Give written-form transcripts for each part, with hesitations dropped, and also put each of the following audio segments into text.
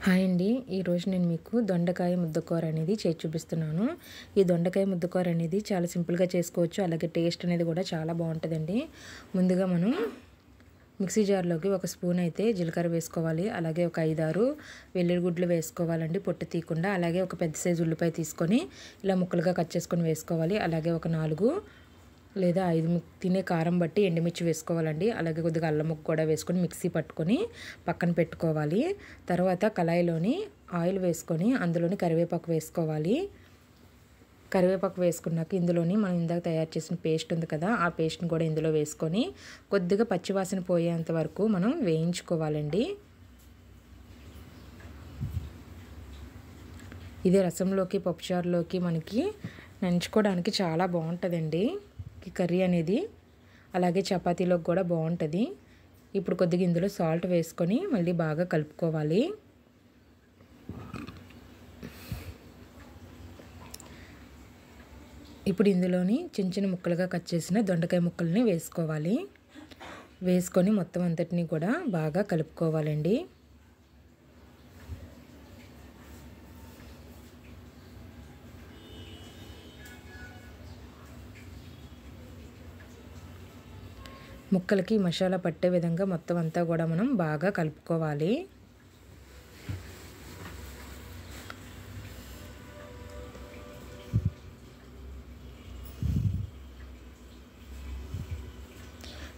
Hi అండి. ఈరోజు నేను మీకు దొండకాయ ముద్దకూర అనేది చేసి చూపిస్తున్నాను. ఈ దొండకాయ ముద్దకూర అనేది చాలా సింపుల్గా చేసుకోవచ్చు. అలాగే టేస్ట్ అనేది కూడా చాలా బాగుంటుందండి. ముందుగా మనం మిక్సీ జార్లోకి ఒక స్పూన్ అయితే జీలకర్ర వేసుకోవాలి. అలాగే ఒక 5-6 వెల్లుల్లిగుడ్లు వేసుకోవాలండి, పొట్టు తీయకుండా. అలాగే ఒక పెద్ద సైజు ఉల్లిపాయ తీసుకొని ఇలా ముక్కలుగా కట్ చేసుకొని వేసుకోవాలి. అలాగే ఒక 4 లేదా 5 తినే కారం బట్టి ఎండుమిర్చి వేసుకోవాలండి. అలాగే కొద్దిగా అల్లం ముక్క కూడా వేసుకొని మిక్సీ పట్టుకొని పక్కన పెట్టుకోవాలి. తర్వాత కళాయిలోని ఆయిల్ వేసుకొని అందులోని కరివేపాకు వేసుకోవాలి. కరివేపాకు వేసుకున్నాక ఇందులోని మనం ఇందాక తయారు చేసిన పేస్ట్ ఉంది కదా, ఆ పేస్ట్ని కూడా ఇందులో వేసుకొని కొద్దిగా పచ్చివాసన పోయేంత వరకు మనం వేయించుకోవాలండి. ఇది రసంలోకి, పప్పుచారులోకి మనకి నంచుకోవడానికి చాలా బాగుంటుందండి ఈ కర్రీ అనేది. అలాగే చపాతీలోకి కూడా బాగుంటుంది. ఇప్పుడు కొద్దిగా ఇందులో సాల్ట్ వేసుకొని మళ్ళీ బాగా కలుపుకోవాలి. ఇప్పుడు ఇందులోని చిన్న చిన్న ముక్కలుగా కట్ చేసిన దొండకాయ ముక్కల్ని వేసుకోవాలి. వేసుకొని మొత్తం అంతటినీ కూడా బాగా కలుపుకోవాలండి. ముక్కలకి మసాలా పట్టే విధంగా మొత్తం అంతా కూడా మనం బాగా కలుపుకోవాలి.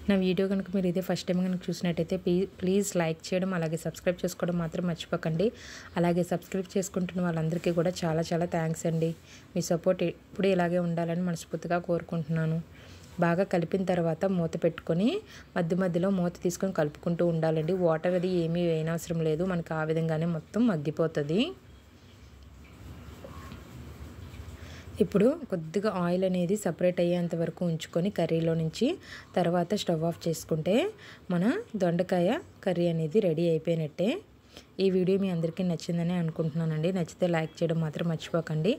నా వీడియో కనుక మీరు ఇదే ఫస్ట్ టైం కనుక చూసినట్టయితే ప్లీజ్ లైక్ చేయడం, అలాగే సబ్స్క్రైబ్ చేసుకోవడం మాత్రం మర్చిపోకండి. అలాగే సబ్స్క్రైబ్ చేసుకుంటున్న వాళ్ళందరికీ కూడా చాలా చాలా థ్యాంక్స్ అండి. మీ సపోర్ట్ ఎప్పుడు ఇలాగే ఉండాలని మనస్ఫూర్తిగా కోరుకుంటున్నాను. బాగా కలిపిన తర్వాత మూత పెట్టుకొని మధ్య మధ్యలో మూత తీసుకొని కలుపుకుంటూ ఉండాలండి. వాటర్ అది ఏమీ వేయనవసరం లేదు, మనకి ఆ విధంగానే మొత్తం మగ్గిపోతుంది. ఇప్పుడు కొద్దిగా ఆయిల్ అనేది సపరేట్ అయ్యేంత వరకు ఉంచుకొని కర్రీలో నుంచి తర్వాత స్టవ్ ఆఫ్ చేసుకుంటే మన దొండకాయ కర్రీ అనేది రెడీ అయిపోయినట్టే. ఈ వీడియో మీ అందరికీ నచ్చిందని అనుకుంటున్నానండి. నచ్చితే లైక్ చేయడం మాత్రం మర్చిపోకండి.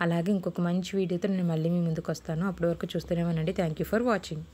అలాగే ఇంకొక మంచి వీడియోతో నేను మళ్ళీ మీ ముందుకు వస్తాను. అప్పటి వరకు చూస్తూనే ఉండండి. Thank you for watching.